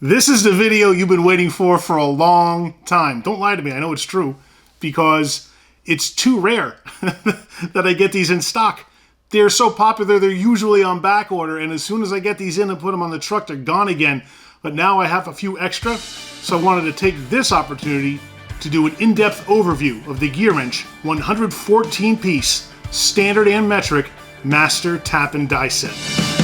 This is the video you've been waiting for a long time. Don't lie to me, I know it's true, because it's too rare that I get these in stock. They're so popular, they're usually on back order, and as soon as I get these in and put them on the truck, they're gone again. But now I have a few extra, so I wanted to take this opportunity to do an in-depth overview of the Gearwrench 114-piece, standard and metric, master tap and die set.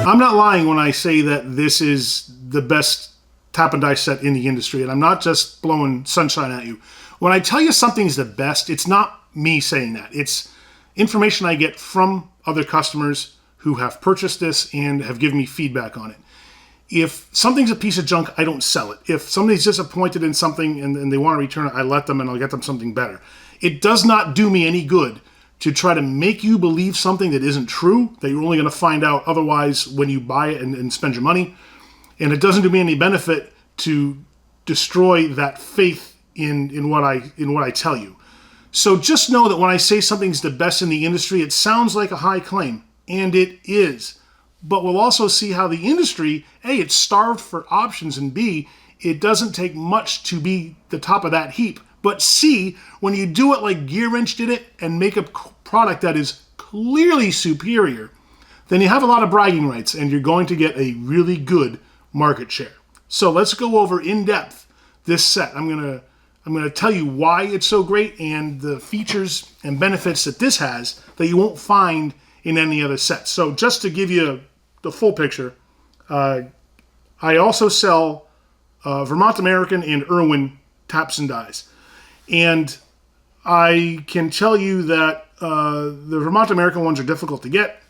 I'm not lying when I say that this is the best tap and die set in the industry, and I'm not just blowing sunshine at you. When I tell you something's the best, it's not me saying that. It's information I get from other customers who have purchased this and have given me feedback on it. If something's a piece of junk, I don't sell it. If somebody's disappointed in something and they want to return it, I let them and I'll get them something better. It does not do me any good to try to make you believe something that isn't true, that you're only going to find out otherwise when you buy it and spend your money. And it doesn't do me any benefit to destroy that faith in what I tell you. So just know that when I say something's the best in the industry, it sounds like a high claim, and it is. But we'll also see how the industry, A, it's starved for options, and B, it doesn't take much to be the top of that heap. But C, when you do it like Gearwrench did it and make a product that is clearly superior, then you have a lot of bragging rights and you're going to get a really good market share. So let's go over in depth this set. I'm gonna tell you why it's so great and the features and benefits that this has that you won't find in any other set. So just to give you the full picture, I also sell Vermont American and Irwin taps and dies. And I can tell you that the Vermont American ones are difficult to get.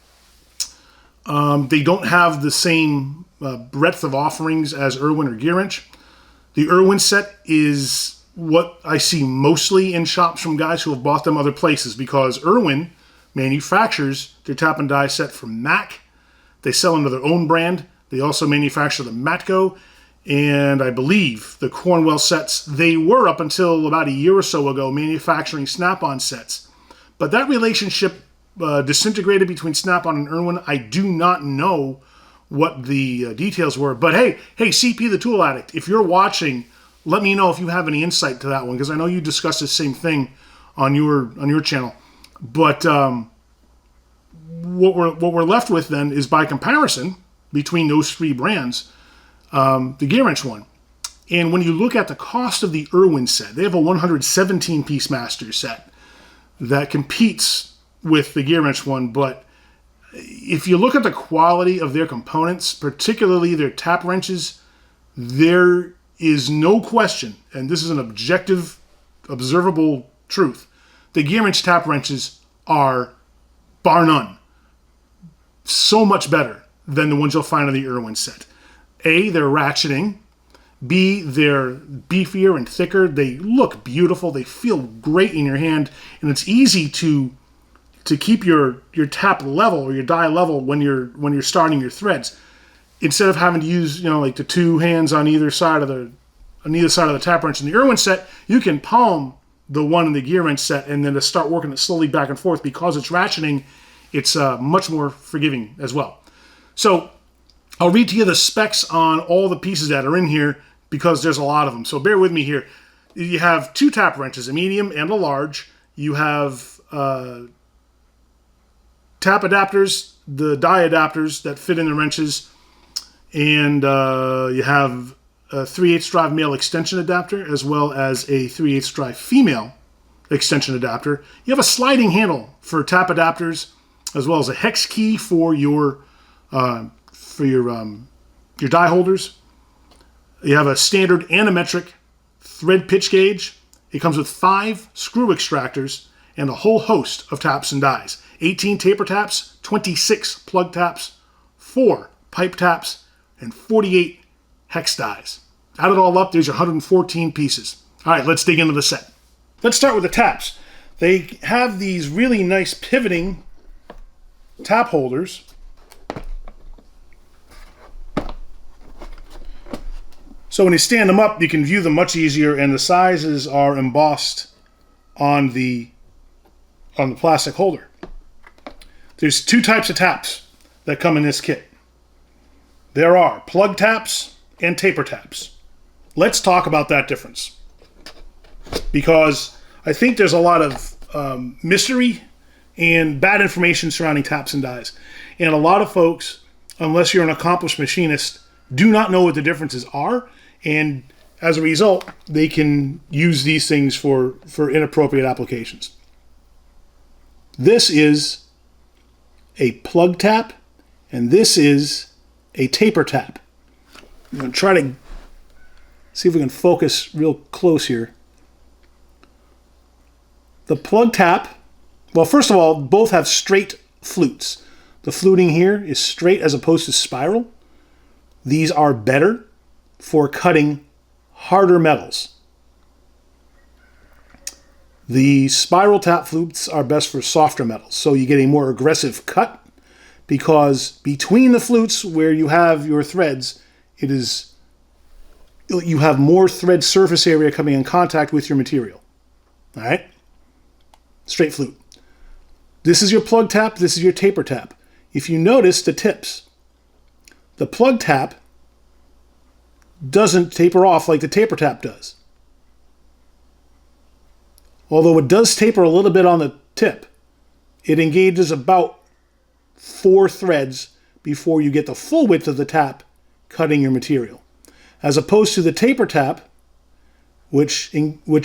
They don't have the same breadth of offerings as Irwin or Gearwrench. The Irwin set is what I see mostly in shops from guys who have bought them other places, because Irwin manufactures their tap and die set from Mac. They sell under their own brand. They also manufacture the Matco, and I believe the Cornwell sets. They were, up until about a year or so ago, manufacturing Snap-on sets. But that relationship disintegrated between Snap-on and Irwin. I do not know what the details were. But hey, CP the Tool Addict, if you're watching, let me know if you have any insight to that one, because I know you discussed the same thing on your channel. But what we're left with then is, by comparison between those three brands, the Gearwrench one. And when you look at the cost of the Irwin set, they have a 117-piece master set that competes with the Gearwrench one. But if you look at the quality of their components, particularly their tap wrenches, there is no question, and this is an objective, observable truth, the Gearwrench tap wrenches are, bar none, so much better than the ones you'll find on the Irwin set. A, they're ratcheting. B, they're beefier and thicker. They look beautiful. They feel great in your hand, and it's easy to keep your tap level or your die level when you're starting your threads, instead of having to use like the two hands on either side of the tap wrench. In the Irwin set, you can palm the one in the Gearwrench set, and then to start working it slowly back and forth. Because it's ratcheting, it's much more forgiving as well. So I'll read to you the specs on all the pieces that are in here because there's a lot of them. So bear with me here. You have 2 tap wrenches, a medium and a large. You have tap adapters, the die adapters that fit in the wrenches, and you have a 3/8 drive male extension adapter as well as a 3/8 drive female extension adapter. You have a sliding handle for tap adapters as well as a hex key for your die holders. You have a standard anometric thread pitch gauge. It comes with 5 screw extractors and a whole host of taps and dies. 18 taper taps, 26 plug taps, 4 pipe taps, and 48 hex dies. Add it all up, there's your 114 pieces. All right, let's dig into the set. Let's start with the taps. They have these really nice pivoting tap holders. So when you stand them up, you can view them much easier, and the sizes are embossed on the plastic holder. There's 2 types of taps that come in this kit. There are plug taps and taper taps. Let's talk about that difference, because I think there's a lot of mystery and bad information surrounding taps and dies. And a lot of folks, unless you're an accomplished machinist, do not know what the differences are. And as a result, they can use these things for inappropriate applications. This is a plug tap, and this is a taper tap. I'm going to try to see if we can focus real close here. The plug tap, well, first of all, both have straight flutes. The fluting here is straight as opposed to spiral. These are better for cutting harder metals. The spiral tap flutes are best for softer metals, so you get a more aggressive cut, because between the flutes where you have your threads, you have more thread surface area coming in contact with your material. All right? Straight flute. This is your plug tap, this is your taper tap. If you notice the tips, the plug tap doesn't taper off like the taper tap does. Although it does taper a little bit on the tip, it engages about 4 threads before you get the full width of the tap cutting your material. As opposed to the taper tap, which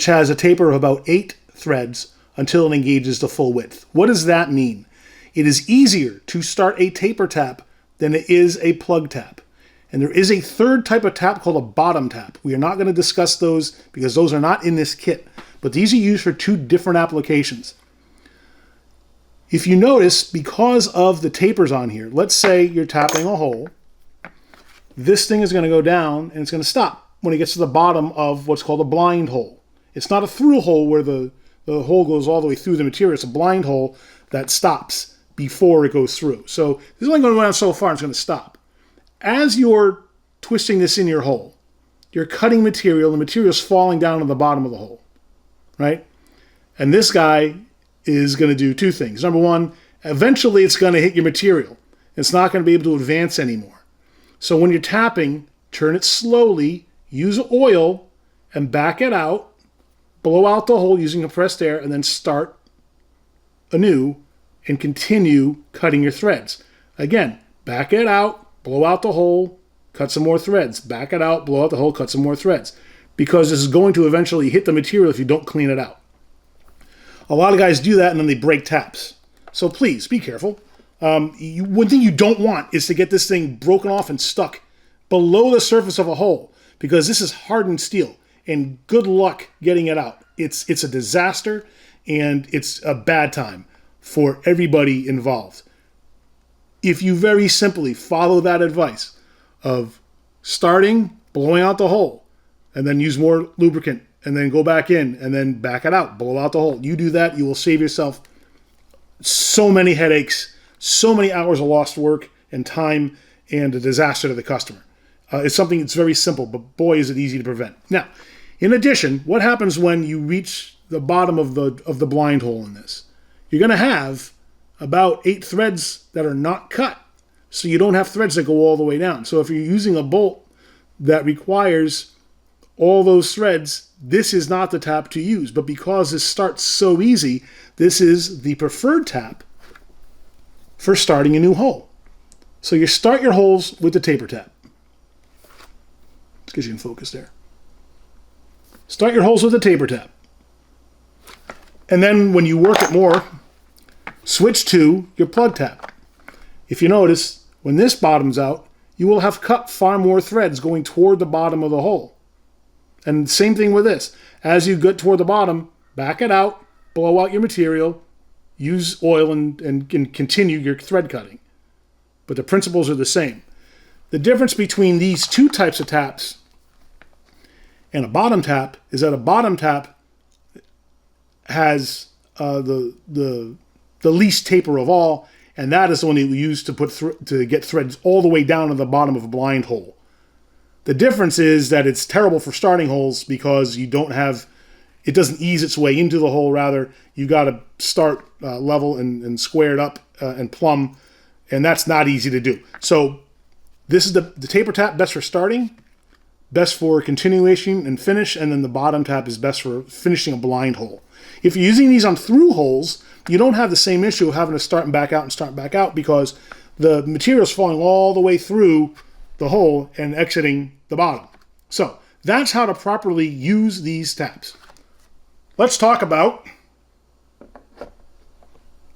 has a taper of about 8 threads until it engages the full width. What does that mean? It is easier to start a taper tap than it is a plug tap. And there is a third type of tap called a bottom tap. We are not going to discuss those because those are not in this kit. But these are used for 2 different applications. If you notice, because of the tapers on here, let's say you're tapping a hole. This thing is going to go down and it's going to stop when it gets to the bottom of what's called a blind hole. It's not a through hole where the hole goes all the way through the material. It's a blind hole that stops before it goes through. So this is only going to go down so far and it's going to stop. As you're twisting this in your hole, you're cutting material, the material's falling down to the bottom of the hole, right? And this guy is going to do 2 things. Number one, eventually it's going to hit your material. It's not going to be able to advance anymore. So when you're tapping, turn it slowly, use oil, and back it out, blow out the hole using compressed air, and then start anew and continue cutting your threads. Again, back it out, blow out the hole, cut some more threads. Back it out, blow out the hole, cut some more threads. Because this is going to eventually hit the material if you don't clean it out. A lot of guys do that and then they break taps. So please, be careful. One thing you don't want is to get this thing broken off and stuck below the surface of a hole, because this is hardened steel, and good luck getting it out. It's a disaster, and it's a bad time for everybody involved. If you very simply follow that advice of starting, blowing out the hole, and then use more lubricant, and then go back in, and then back it out, blow out the hole. You do that, you will save yourself so many headaches, so many hours of lost work and time, and a disaster to the customer. It's something that's very simple, but boy, is it easy to prevent. Now, in addition, what happens when you reach the bottom of the blind hole in this? You're going to have about 8 threads that are not cut. so you don't have threads that go all the way down. So if you're using a bolt that requires all those threads, this is not the tap to use. But because this starts so easy, this is the preferred tap for starting a new hole. So you start your holes with the taper tap. Let's get you in focus there. Start your holes with the taper tap. And then when you work it more, switch to your plug tap. If you notice, when this bottoms out, you will have cut far more threads going toward the bottom of the hole. And same thing with this. As you get toward the bottom, back it out, blow out your material, use oil, and continue your thread cutting. But the principles are the same. The difference between these two types of taps and a bottom tap is that a bottom tap has the least taper of all, and that is the one that we use to get threads all the way down to the bottom of a blind hole. The difference is that it's terrible for starting holes because you don't have, it doesn't ease its way into the hole. Rather, you got to start level and squared up and plumb, and that's not easy to do. So this is the taper tap, best for starting, best for continuation and finish, and then the bottom tap is best for finishing a blind hole. If you're using these on through holes, you don't have the same issue of having to start and back out and start back out because the material is falling all the way through the hole and exiting the bottom. So that's how to properly use these taps. Let's talk about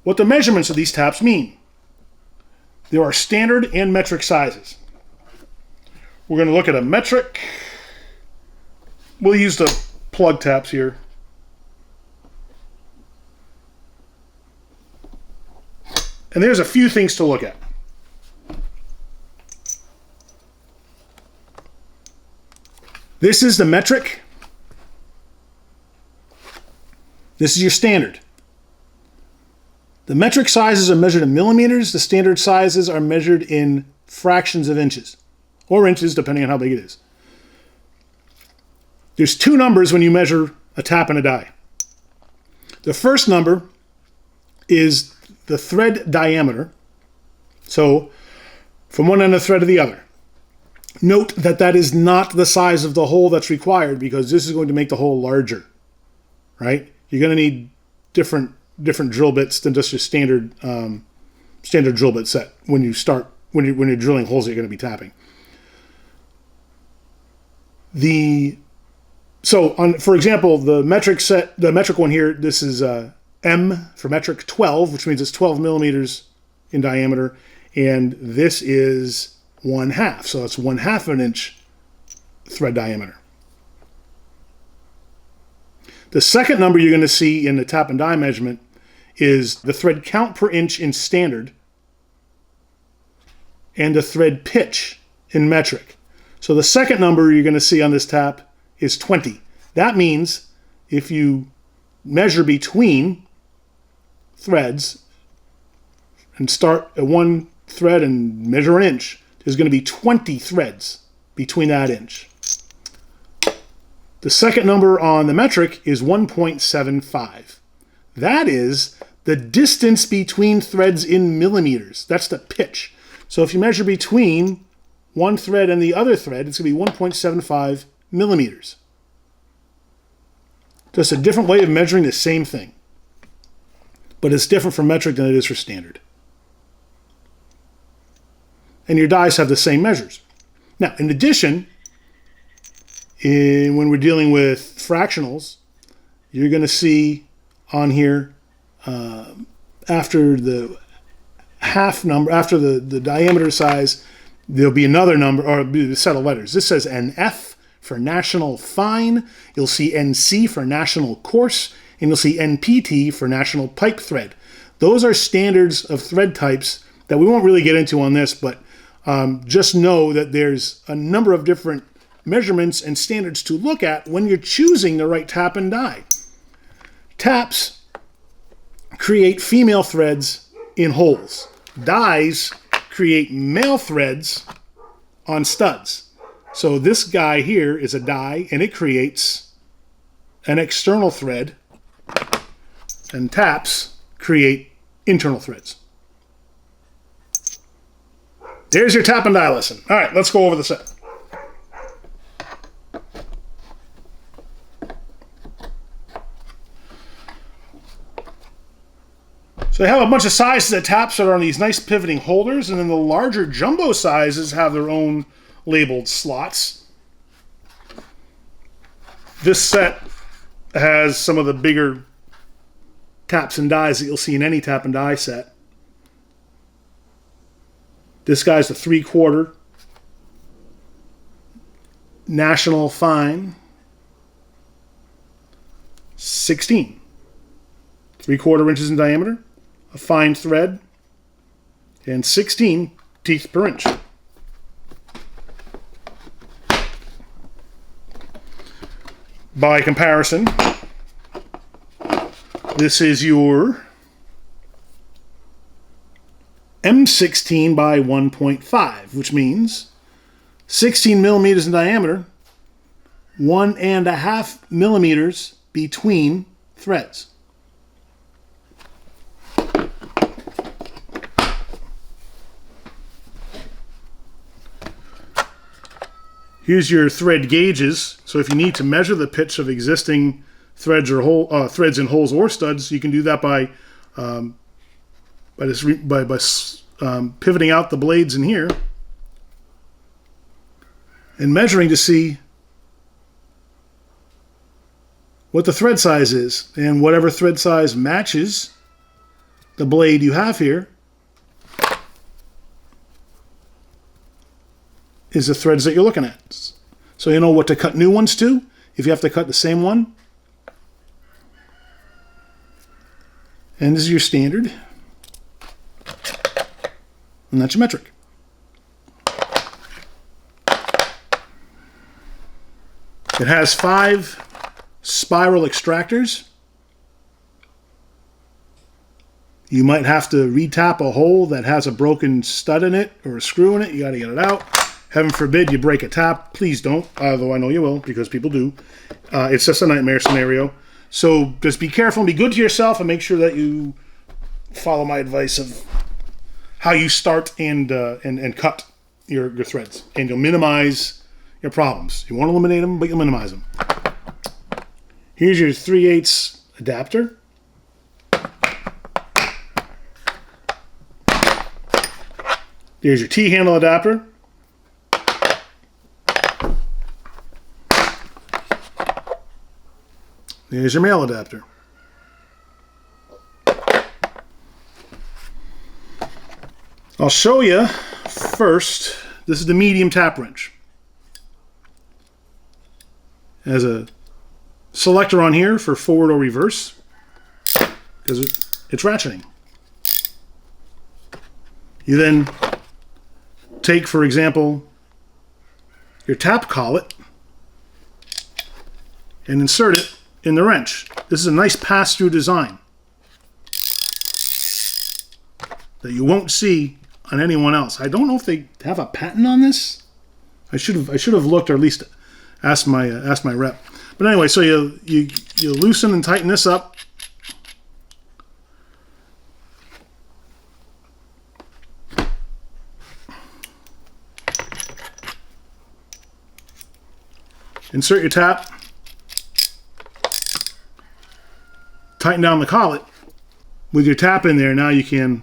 what the measurements of these taps mean. There are standard and metric sizes. We're going to look at a metric. We'll use the plug taps here. And there's a few things to look at. This is the metric. This is your standard. The metric sizes are measured in millimeters. The standard sizes are measured in fractions of inches, or inches, depending on how big it is. There's two numbers when you measure a tap and a die. The first number is the thread diameter. So from one end of the thread to the other. Note that that is not the size of the hole that's required because this is going to make the hole larger, right? You're going to need different drill bits than just your standard drill bit set when you're drilling holes that you're going to be tapping. For example, the metric one here, this is M for metric 12, which means it's 12 millimeters in diameter, and this is 1/2, so it's 1/2 of an inch thread diameter. The second number you're going to see in the tap and die measurement is the thread count per inch in standard and the thread pitch in metric. So the second number you're going to see on this tap is 20. That means if you measure between threads and start at one thread and measure an inch, there's going to be 20 threads between that inch. The second number on the metric is 1.75. That is the distance between threads in millimeters. That's the pitch. So if you measure between one thread and the other thread, it's going to be 1.75 millimeters. Just a different way of measuring the same thing. But it's different for metric than it is for standard. And your dies have the same measures. Now, in addition, when we're dealing with fractionals, you're going to see on here after the half number, after the diameter size, there'll be another number, or a set of letters. This says NF for National Fine. You'll see NC for National Coarse, and you'll see NPT for National Pipe Thread. Those are standards of thread types that we won't really get into on this, but just know that there's a number of different measurements and standards to look at when you're choosing the right tap and die. Taps create female threads in holes. Dies create male threads on studs. So this guy here is a die, and it creates an external thread, and taps create internal threads. There's your tap and die lesson. All right, let's go over the set. So they have a bunch of sizes of taps that are on these nice pivoting holders, and then the larger jumbo sizes have their own labeled slots. This set has some of the bigger taps and dies that you'll see in any tap and die set. This guy's the 3/4 National Fine 16. 3/4 inches in diameter, a fine thread, and 16 teeth per inch. By comparison, this is your M16 by 1.5, which means 16 millimeters in diameter, 1.5 millimeters between threads. Here's your thread gauges. So if you need to measure the pitch of existing threads or threads in holes or studs, you can do that by pivoting out the blades in here and measuring to see what the thread size is. And whatever thread size matches the blade you have here is the threads that you're looking at. So you know what to cut new ones to if you have to cut the same one. And this is your standard. And that's your metric. It has 5 spiral extractors. You might have to retap a hole that has a broken stud in it or a screw in it. You got to get it out. Heaven forbid you break a tap. Please don't, although I know you will because people do. It's just a nightmare scenario. So just be careful and be good to yourself and make sure that you follow my advice of how you start and cut your threads. And you'll minimize your problems. You won't eliminate them, but you'll minimize them. Here's your 3/8 adapter. Here's your T-handle adapter. There's your male adapter. I'll show you first. This is the medium tap wrench. It has a selector on here for forward or reverse because it's ratcheting. You then take, for example, your tap collet and insert it in the wrench. This is a nice pass-through design that you won't see on anyone else. I don't know if they have a patent on this. I should have looked, or at least asked my rep. But anyway, so you loosen and tighten this up. Insert your tap. Tighten down the collet. With your tap in there, now you can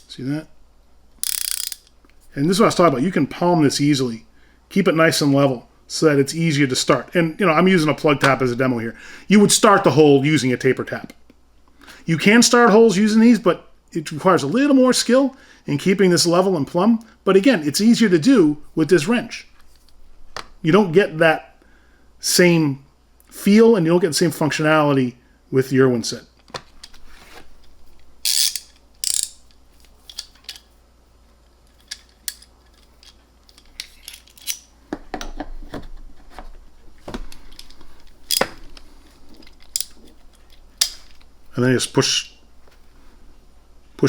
see that? And this is what I was talking about. You can palm this easily. Keep it nice and level so that it's easier to start. And you know, I'm using a plug tap as a demo here. You would start the hole using a taper tap. You can start holes using these, but it requires a little more skill in keeping this level and plumb. But again, it's easier to do with this wrench. You don't get that same feel and you don't get the same functionality with the Gearwrench set. And then you just push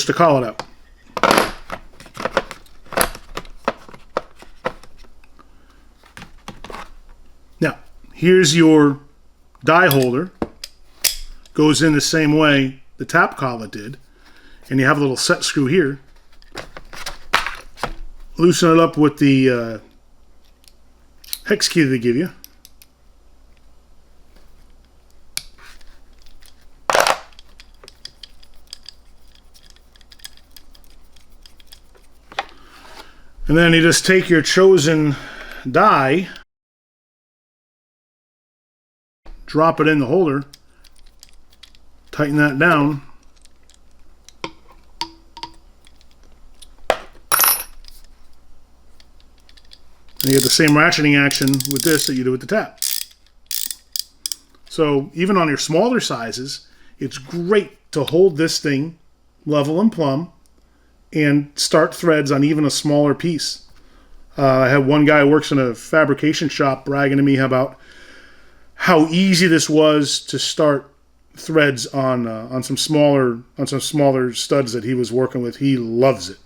the collet out. Now, here's your die holder. Goes in the same way the tap collet did. and you have a little set screw here. Loosen it up with the hex key that they give you. And then you just take your chosen die, drop it in the holder, tighten that down, and you get the same ratcheting action with this that you do with the tap. So even on your smaller sizes, it's great to hold this thing level and plumb and start threads on even a smaller piece. I had one guy who works in a fabrication shop bragging to me about how easy this was to start threads on some smaller studs that he was working with. He loves it.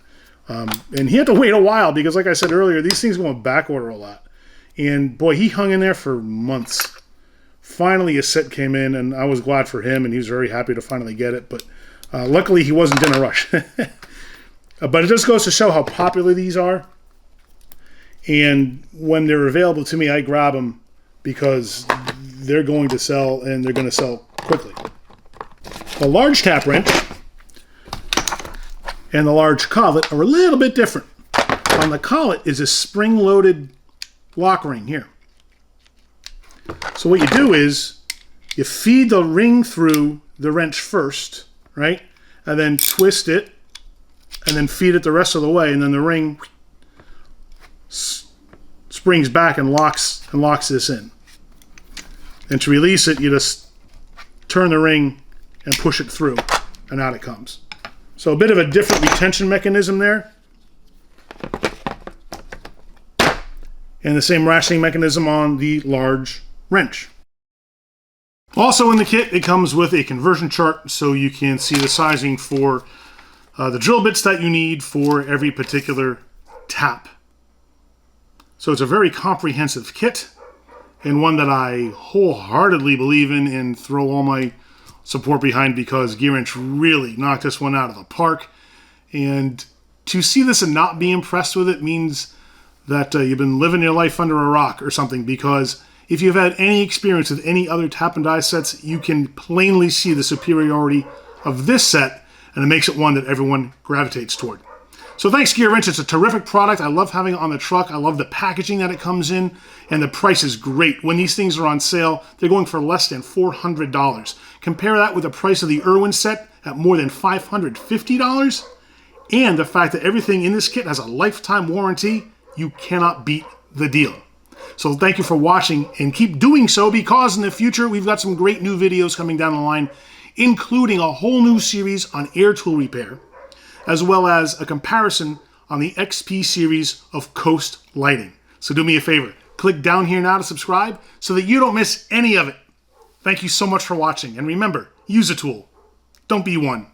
And he had to wait a while because, like I said earlier, these things go in back order a lot. And boy, he hung in there for months. Finally, a set came in, and I was glad for him, and he was very happy to finally get it. But luckily, he wasn't in a rush. But it just goes to show how popular these are. And when they're available to me, I grab them because they're going to sell, and they're going to sell quickly. The large tap wrench and the large collet are a little bit different. On the collet is a spring-loaded lock ring here. So what you do is you feed the ring through the wrench first, right? And then twist it, and then feed it the rest of the way, and then the ring springs back and locks this in. And to release it, you just turn the ring and push it through, and out it comes. So a bit of a different retention mechanism there. And the same ratcheting mechanism on the large wrench. Also in the kit, it comes with a conversion chart so you can see the sizing for the drill bits that you need for every particular tap. So it's a very comprehensive kit, and one that I wholeheartedly believe in and throw all my support behind, because Gearwrench really knocked this one out of the park. And to see this and not be impressed with it means that you've been living your life under a rock or something, because if you've had any experience with any other tap and die sets, you can plainly see the superiority of this set, and it makes it one that everyone gravitates toward. So thanks, Gearwrench. It's a terrific product. I love having it on the truck. I love the packaging that it comes in, and the price is great. When these things are on sale, they're going for less than $400. Compare that with the price of the Irwin set at more than $550, and the fact that everything in this kit has a lifetime warranty. You cannot beat the deal. So thank you for watching, and keep doing so, because in the future we've got some great new videos coming down the line, including a whole new series on air tool repair, as well as a comparison on the XP series of Coast lighting. So do me a favor, click down here now to subscribe so that you don't miss any of it. Thank you so much for watching, and remember, use a tool, don't be one.